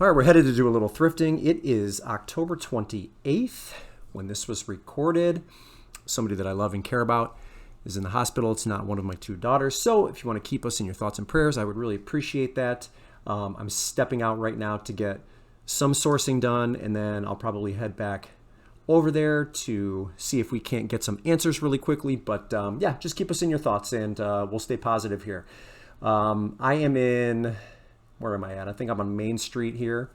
All right, we're headed to do a little thrifting. It is October 28th when this was recorded. Somebody that I love and care about is in the hospital. It's not one of my two daughters. So if you want to keep us in your thoughts and prayers, I would really appreciate that. I'm stepping out right now to get some sourcing done, and then I'll probably head back over there to see if we can't get some answers really quickly. But yeah, just keep us in your thoughts, and we'll stay positive here. I am in... Where am I at? I think I'm on Main Street here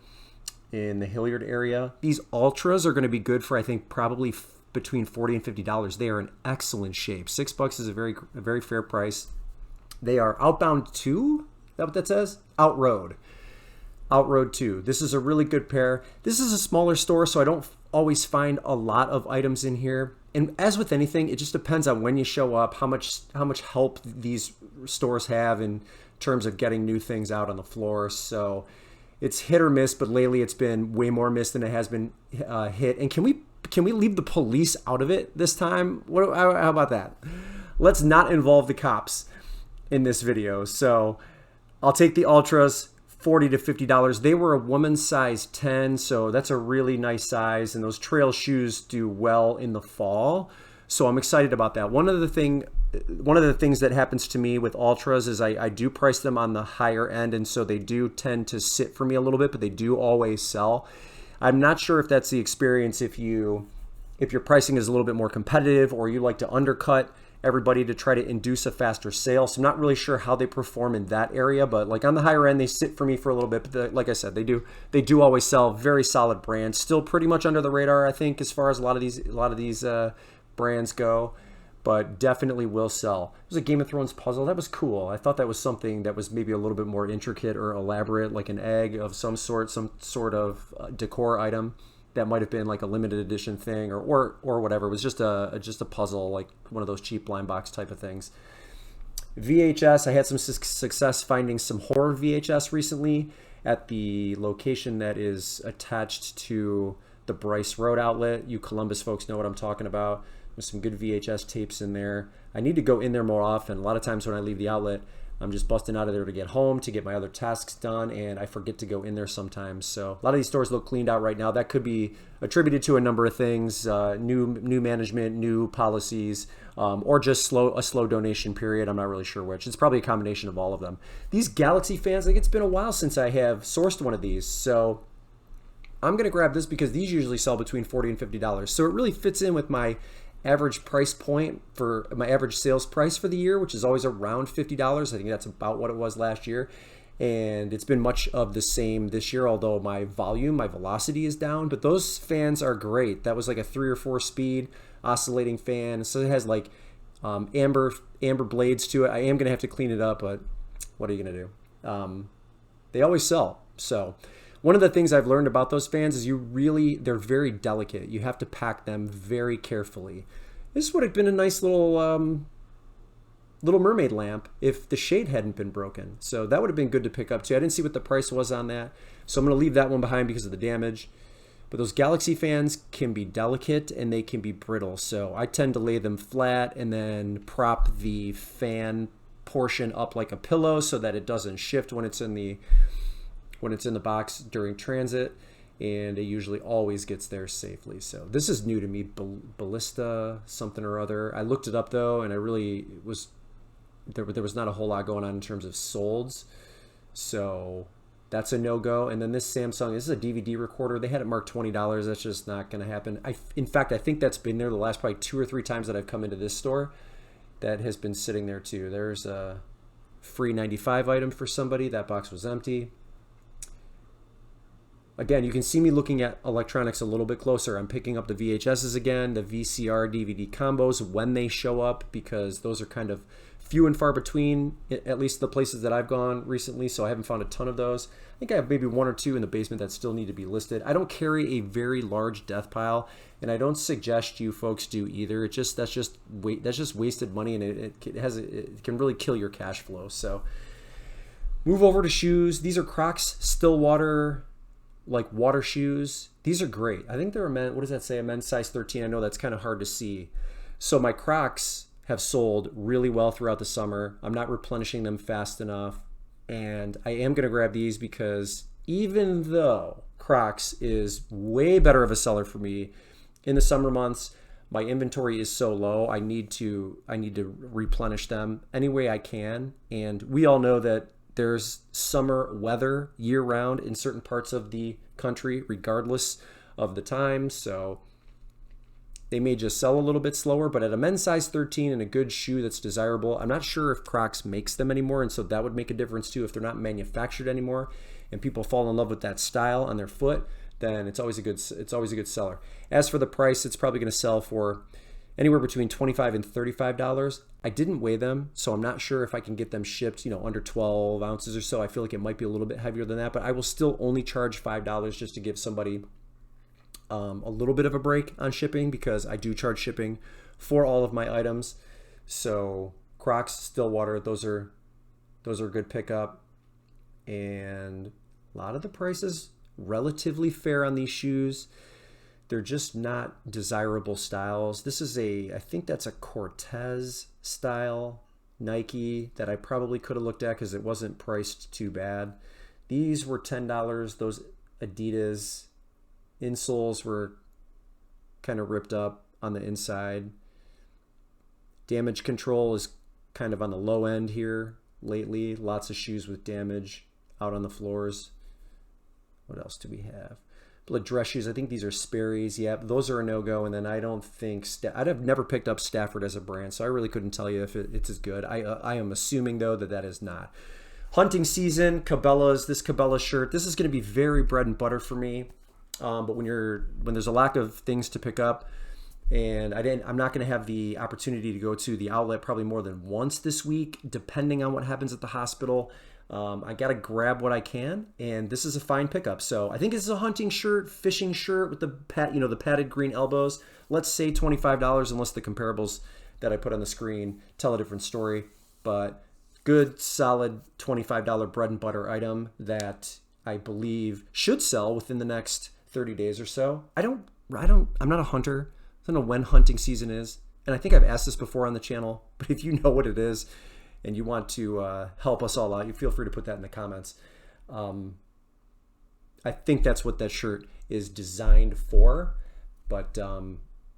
in the Hilliard area. These Ultras are going to be good for, I think, probably between $40 and $50. They are in excellent shape. $6 is a very fair price. They are Outbound 2. Is that what that says? Outroad 2. This is a really good pair. This is a smaller store, so I don't always find a lot of items in here. And as with anything, it just depends on when you show up, how much help these stores have in terms of getting new things out on the floor. So it's hit or miss, but lately it's been way more miss than it has been hit. And can we leave the police out of it this time? How about that? Let's not involve the cops in this video. So I'll take the Ultras, $40 to $50. They were a woman's size 10, so that's a really nice size, and those trail shoes do well in the fall. So I'm excited about that. One of the things that happens to me with Ultras is I do price them on the higher end, and so they do tend to sit for me a little bit, but they do always sell. I'm not sure if that's the experience if your pricing is a little bit more competitive, or you like to undercut everybody to try to induce a faster sale. So I'm not really sure how they perform in that area, but like on the higher end, they sit for me for a little bit. But like I said, they do always sell. Very solid brands, still pretty much under the radar, I think, as far as a lot of these brands go, but definitely will sell. It was a Game of Thrones puzzle. That was cool. I thought that was something that was maybe a little bit more intricate or elaborate, like an egg of some sort of decor item. That might have been like a limited edition thing or whatever. It was just a puzzle, like one of those cheap blind box type of things. VHS, I had some success finding some horror VHS recently at the location that is attached to the Bryce Road outlet. You Columbus folks know what I'm talking about. There's some good VHS tapes in there. I need to go in there more often. A lot of times when I leave the outlet, I'm just busting out of there to get home, to get my other tasks done, and I forget to go in there sometimes. So a lot of these stores look cleaned out right now. That could be attributed to a number of things, new management, new policies, or just a slow donation period. I'm not really sure which. It's probably a combination of all of them. These Galaxy fans, like it's been a while since I have sourced one of these, so I'm going to grab this because these usually sell between $40 and $50. So it really fits in with my average price point for my average sales price for the year, which is always around $50. I think that's about what it was last year. And it's been much of the same this year, although my velocity is down. But those fans are great. That was like a 3 or 4 speed oscillating fan. So it has like amber blades to it. I am going to have to clean it up, but what are you going to do? They always sell. So one of the things I've learned about those fans is they're very delicate. You have to pack them very carefully. This would have been a nice little mermaid lamp if the shade hadn't been broken. So that would have been good to pick up too. I didn't see what the price was on that. So I'm going to leave that one behind because of the damage. But those Galaxy fans can be delicate and they can be brittle. So I tend to lay them flat and then prop the fan portion up like a pillow so that it doesn't shift when it's in the box during transit, and it usually always gets there safely. So this is new to me, Ballista something or other. I looked it up though, and there was not a whole lot going on in terms of solds, so that's a no-go. And then this Samsung, this is a DVD recorder. They had it marked $20. That's just not going to happen. In fact, I think that's been there the last probably 2 or 3 times that I've come into this store. That has been sitting there too. There's a free 95 item for somebody. That box was empty. Again, you can see me looking at electronics a little bit closer. I'm picking up the VHSs again, the VCR DVD combos when they show up, because those are kind of few and far between, at least the places that I've gone recently, so I haven't found a ton of those. I think I have maybe 1 or 2 in the basement that still need to be listed. I don't carry a very large death pile, and I don't suggest you folks do either. That's just wasted money, and it can really kill your cash flow. So move over to shoes. These are Crocs Stillwater like water shoes. These are great. I think they're what does that say? A men's size 13. I know that's kind of hard to see. So my Crocs have sold really well throughout the summer. I'm not replenishing them fast enough. And I am going to grab these because even though Crocs is way better of a seller for me in the summer months, my inventory is so low. I need to replenish them any way I can. And we all know that there's summer weather year round in certain parts of the country, regardless of the time. So they may just sell a little bit slower, but at a men's size 13 and a good shoe that's desirable, I'm not sure if Crocs makes them anymore, and so that would make a difference too. If they're not manufactured anymore and people fall in love with that style on their foot, then it's always a good seller. As for the price, it's probably going to sell for anywhere between $25 and $35. I didn't weigh them, so I'm not sure if I can get them shipped, under 12 ounces or so. I feel like it might be a little bit heavier than that, but I will still only charge $5 just to give somebody a little bit of a break on shipping, because I do charge shipping for all of my items. So Crocs, Stillwater, those are a good pickup, and a lot of the prices relatively fair on these shoes. They're just not desirable styles. This is I think that's a Cortez style Nike that I probably could have looked at because it wasn't priced too bad. These were $10. Those Adidas insoles were kind of ripped up on the inside. Damage control is kind of on the low end here lately. Lots of shoes with damage out on the floors. What else do we have? Dress shoes. I think these are Sperry's. Yep, those are a no-go. And then I don't think I'd have never picked up Stafford as a brand, so I really couldn't tell you if it's as good. I am assuming though that is not. Hunting season, Cabela's. This Cabela shirt. This is going to be very bread and butter for me. But when there's a lack of things to pick up, and I'm not going to have the opportunity to go to the outlet probably more than once this week, depending on what happens at the hospital. I got to grab what I can, and this is a fine pickup. So I think this is a hunting shirt, fishing shirt with the padded green elbows. Let's say $25, unless the comparables that I put on the screen tell a different story. But good, solid $25 bread and butter item that I believe should sell within the next 30 days or so. I'm not a hunter. I don't know when hunting season is. And I think I've asked this before on the channel, but if you know what it is and you want to help us all out, you feel free to put that in the comments. I think that's what that shirt is designed for, but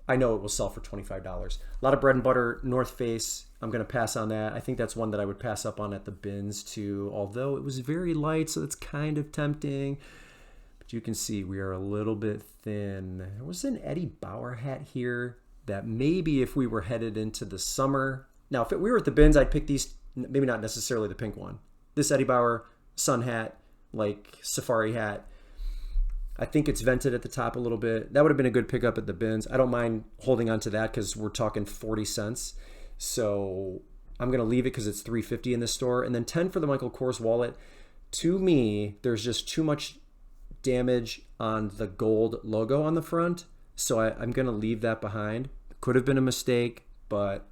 I know it will sell for $25. A lot of bread and butter, North Face. I'm going to pass on that. I think that's one that I would pass up on at the bins too, although it was very light, so it's kind of tempting. But you can see we are a little bit thin. There was an Eddie Bauer hat here that maybe if we were headed into the summer. Now, if we were at the bins, I'd pick these, maybe not necessarily the pink one. This Eddie Bauer sun hat, like safari hat. I think it's vented at the top a little bit. That would have been a good pickup at the bins. I don't mind holding on to that because we're talking 40 cents. So I'm going to leave it because it's $3.50 in the store. And then 10 for the Michael Kors wallet. To me, there's just too much damage on the gold logo on the front. So I'm going to leave that behind. Could have been a mistake, but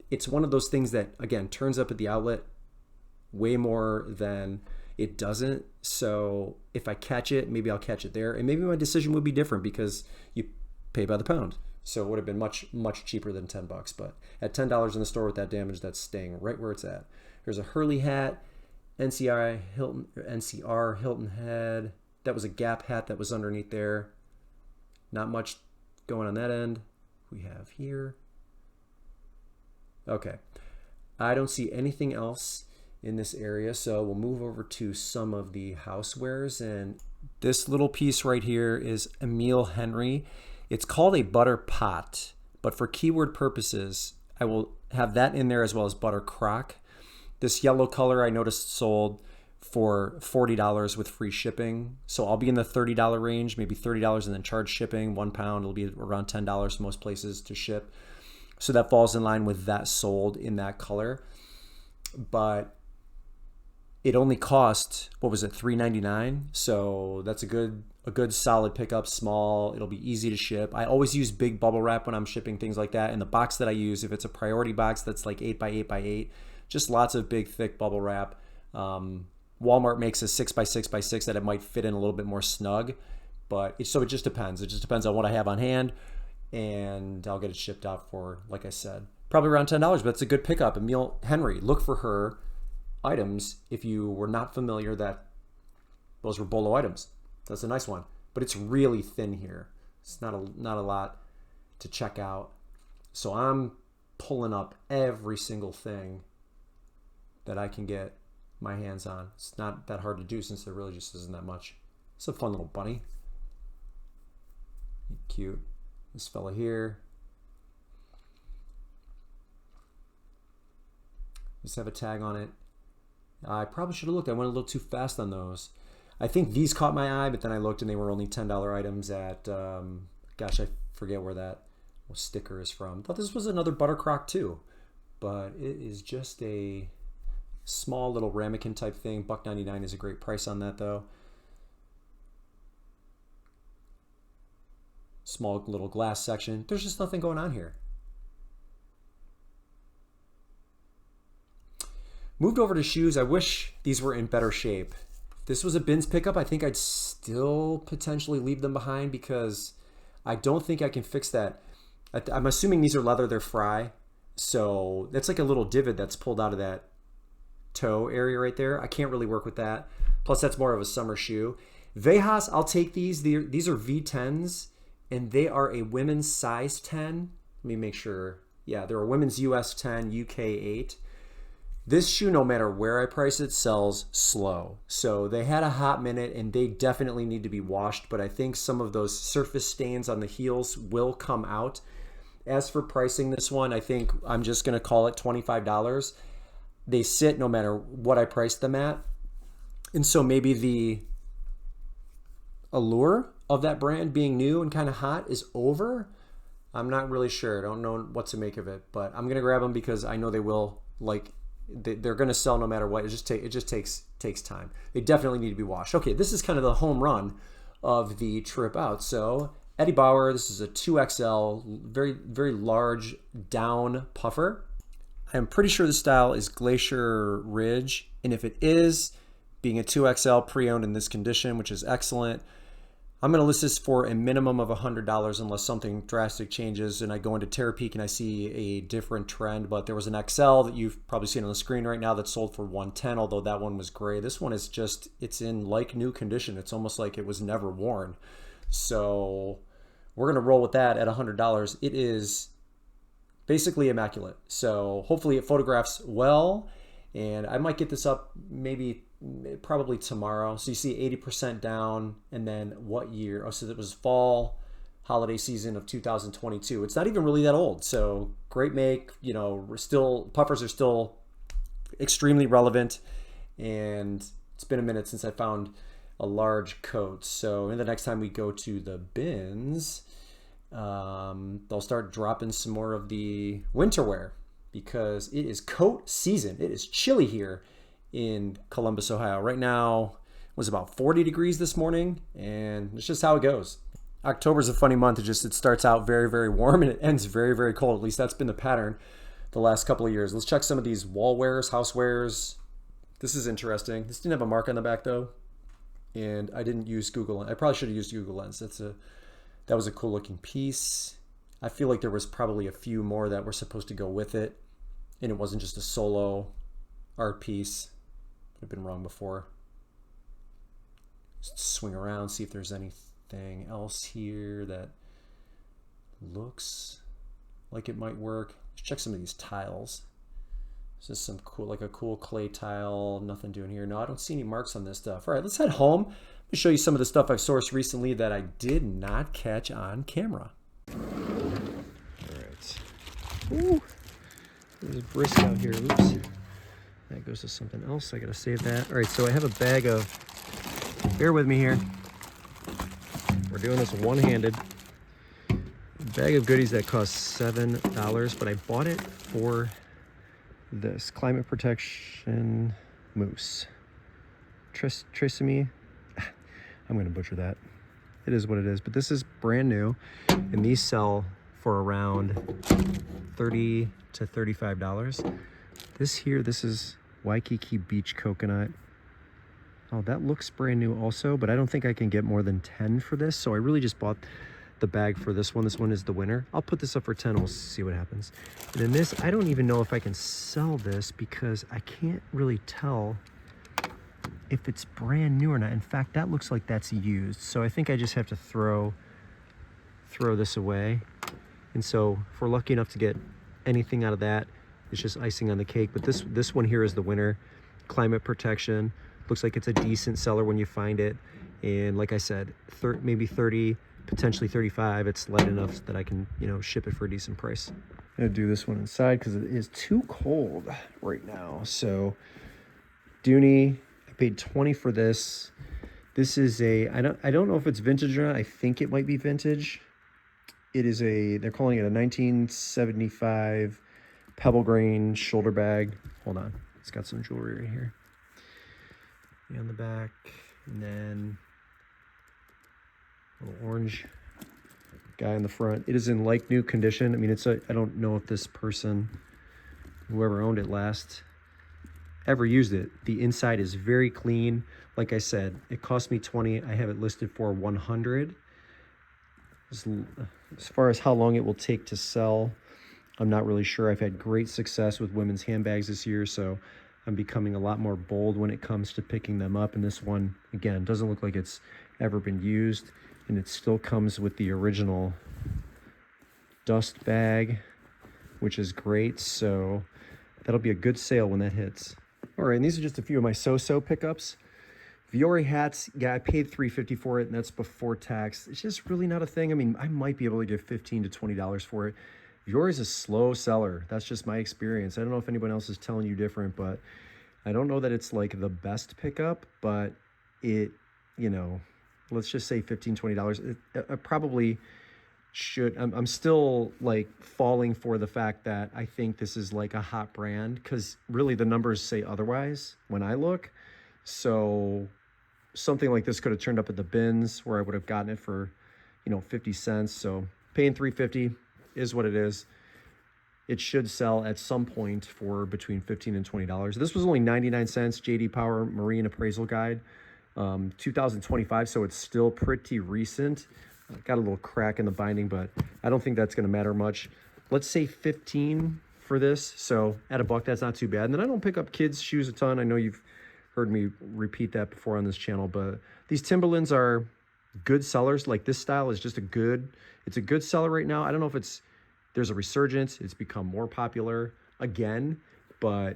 it's one of those things that, again, turns up at the outlet way more than it doesn't. So if I catch it, maybe I'll catch it there. And maybe my decision would be different because you pay by the pound. So it would have been much, much cheaper than $10. But at $10 in the store with that damage, that's staying right where it's at. Here's a Hurley hat, NCR Hilton head. That was a Gap hat that was underneath there. Not much going on that end. We have here. Okay. I don't see anything else in this area, so we'll move over to some of the housewares. And this little piece right here is Emile Henry. It's called a butter pot, but for keyword purposes, I will have that in there as well as butter crock. This yellow color I noticed sold for $40 with free shipping. So I'll be in the $30 range, maybe $30 and then charge shipping. 1 pound, it'll be around $10 most places to ship. So that falls in line with that sold in that color. But it only cost, what was it, $3.99? So that's a good solid pickup, small. It'll be easy to ship. I always use big bubble wrap when I'm shipping things like that. And the box that I use, if it's a priority box that's like 8 by 8 by 8, just lots of big, thick bubble wrap. Walmart makes a 6 by 6 by 6 that it might fit in a little bit more snug. But so it just depends. It just depends on what I have on hand. And I'll get it shipped out for, like I said, probably around $10, but it's a good pickup. Emile Henry, look for her items if you were not familiar that those were bolo items. That's a nice one, but it's really thin here. It's not a lot to check out. So I'm pulling up every single thing that I can get my hands on. It's not that hard to do since there really just isn't that much. It's a fun little bunny. Cute. This fella here. Just have a tag on it. I probably should have looked. I went a little too fast on those. I think these caught my eye, but then I looked and they were only $10 items at, gosh, I forget where that sticker is from. Thought this was another butter crock too, but it is just a small little ramekin type thing. $1.99 is a great price on that though. Small little glass section. There's just nothing going on here. Moved over to shoes. I wish these were in better shape. If this was a bins pickup, I think I'd still potentially leave them behind because I don't think I can fix that. I'm assuming these are leather, they're Fry. So that's like a little divot that's pulled out of that toe area right there. I can't really work with that. Plus that's more of a summer shoe. Vejas, I'll take these. These are V10s and they are a women's size 10. Let me make sure. Yeah, they're a women's US 10, UK 8. This shoe, no matter where I price it, sells slow. So they had a hot minute and they definitely need to be washed, but I think some of those surface stains on the heels will come out. As for pricing this one, I think I'm just gonna call it $25. They sit no matter what I price them at. And so maybe the allure of that brand being new and kind of hot is over. I'm not really sure. I don't know what to make of it, but I'm gonna grab them because I know they will, like, they're going to sell no matter what. It just takes time. They definitely need to be washed. Okay, this is kind of the home run of the trip out. So Eddie Bauer, this is a 2XL, very, very large down puffer. I'm pretty sure the style is Glacier Ridge. And if it is, being a 2XL pre-owned in this condition, which is excellent, I'm going to list this for a minimum of $100 unless something drastic changes and I go into Terapeak and I see a different trend. But there was an XL that you've probably seen on the screen right now that sold for $110, although that one was gray. This one is just, it's in like new condition. It's almost like it was never worn. So we're going to roll with that at $100. It is basically immaculate. So hopefully it photographs well. And I might get this up probably tomorrow. So you see 80% down, and then what year? Oh, so it was fall holiday season of 2022. It's not even really that old. So great make, you know, puffers are still extremely relevant, and it's been a minute since I found a large coat. So the next time we go to the bins, they'll start dropping some more of the winter wear because it is coat season. It is chilly here in Columbus, Ohio. Right now it was about 40 degrees this morning, and it's just how it goes. October is a funny month. It starts out very, very warm and it ends very, very cold. At least that's been the pattern the last couple of years. Let's check some of these wall wares, housewares. This is interesting. This didn't have a mark on the back though, and I didn't use Google. I probably should have used Google Lens. That was a cool looking piece. I feel like there was probably a few more that were supposed to go with it, and it wasn't just a solo art piece. I've been wrong before. Just swing around, see if there's anything else here that looks like it might work. Let's check some of these tiles. This is some cool, like a cool clay tile. Nothing doing here. No, I don't see any marks on this stuff. All right, let's head home. Let me show you some of the stuff I've sourced recently that I did not catch on camera. All right. Ooh, there's brisk out here. Oops. That goes to something else. I gotta save that. All right, so I have a bag of, bear with me here. We're doing this one-handed. A bag of goodies that cost $7, but I bought it for this climate protection mousse. Tresemme. I'm gonna butcher that. It is what it is, but this is brand new, and these sell for around $30 to $35. This is Waikiki Beach Coconut. Oh, that looks brand new also, but I don't think I can get more than 10 for this. So I really just bought the bag for this one. This one is the winner. I'll put this up for 10. We'll see what happens. And then this, I don't even know if I can sell this because I can't really tell if it's brand new or not. In fact, that looks like that's used. So I think I just have to throw this away. And so if we're lucky enough to get anything out of that, it's just icing on the cake. But this one here is the winner. Climate protection. Looks like it's a decent seller when you find it. And like I said, maybe 30, potentially 35. It's light enough that I can, you know, ship it for a decent price. I'm gonna do this one inside because it is too cold right now. So Dooney, I paid 20 for this. This is I don't know if it's vintage or not. I think it might be vintage. It is they're calling it a 1975 pebble grain shoulder bag. Hold on, it's got some jewelry right here. On the back, and then a little orange guy in the front. It is in like new condition. I mean, I don't know if this person, whoever owned it last, ever used it. The inside is very clean. Like I said, it cost me 20. I have it listed for 100. As far as how long it will take to sell, I'm not really sure. I've had great success with women's handbags this year, so I'm becoming a lot more bold when it comes to picking them up. And this one, again, doesn't look like it's ever been used, and it still comes with the original dust bag, which is great. So that'll be a good sale when that hits. All right, and these are just a few of my so-so pickups. Viore hats, yeah, I paid $3.50 for it, and that's before tax. It's just really not a thing. I mean, I might be able to get $15 to $20 for it. Viore is a slow seller. That's just my experience. I don't know if anyone else is telling you different, but I don't know that it's like the best pickup, but it, you know, let's just say $15, $20. I probably should. I'm still like falling for the fact that I think this is like a hot brand, because really the numbers say otherwise when I look. So something like this could have turned up at the bins where I would have gotten it for, you know, 50 cents. So paying $3.50 is what it is. It should sell at some point for between $15 and $20. This was only 99 cents. JD Power Marine Appraisal Guide, 2025. So it's still pretty recent. Got a little crack in the binding, but I don't think that's going to matter much. Let's say 15 for this. So at $1, that's not too bad. And then I don't pick up kids' shoes a ton. I know you've heard me repeat that before on this channel, but these Timberlands are good sellers. Like this style is just it's a good seller right now. I don't know if there's a resurgence. It's become more popular again, but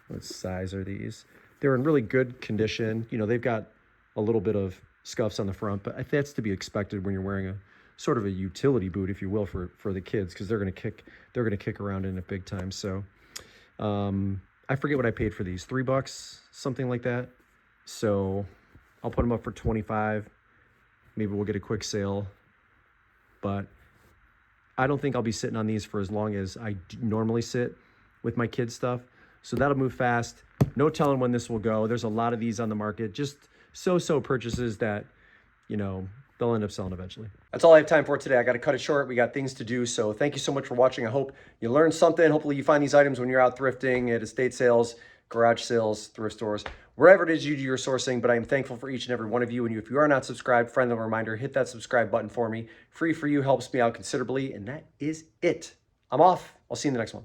what size are these? They're in really good condition. You know, they've got a little bit of scuffs on the front, but that's to be expected when you're wearing a sort of a utility boot, if you will, for the kids, because they're gonna kick around in it big time. So I forget what I paid for these, $3, something like that. So I'll put them up for 25. Maybe we'll get a quick sale, but I don't think I'll be sitting on these for as long as I normally sit with my kids' stuff. So that'll move fast. No telling when this will go. There's a lot of these on the market, just so-so purchases that, you know, they'll end up selling eventually. That's all I have time for today. I got to cut it short. We got things to do. So thank you so much for watching. I hope you learned something. Hopefully you find these items when you're out thrifting at estate sales, garage sales, thrift stores, wherever it is you do your sourcing. But I'm thankful for each and every one of you. And if you are not subscribed, friendly reminder, hit that subscribe button for me. Free for you, helps me out considerably. And that is it. I'm off. I'll see you in the next one.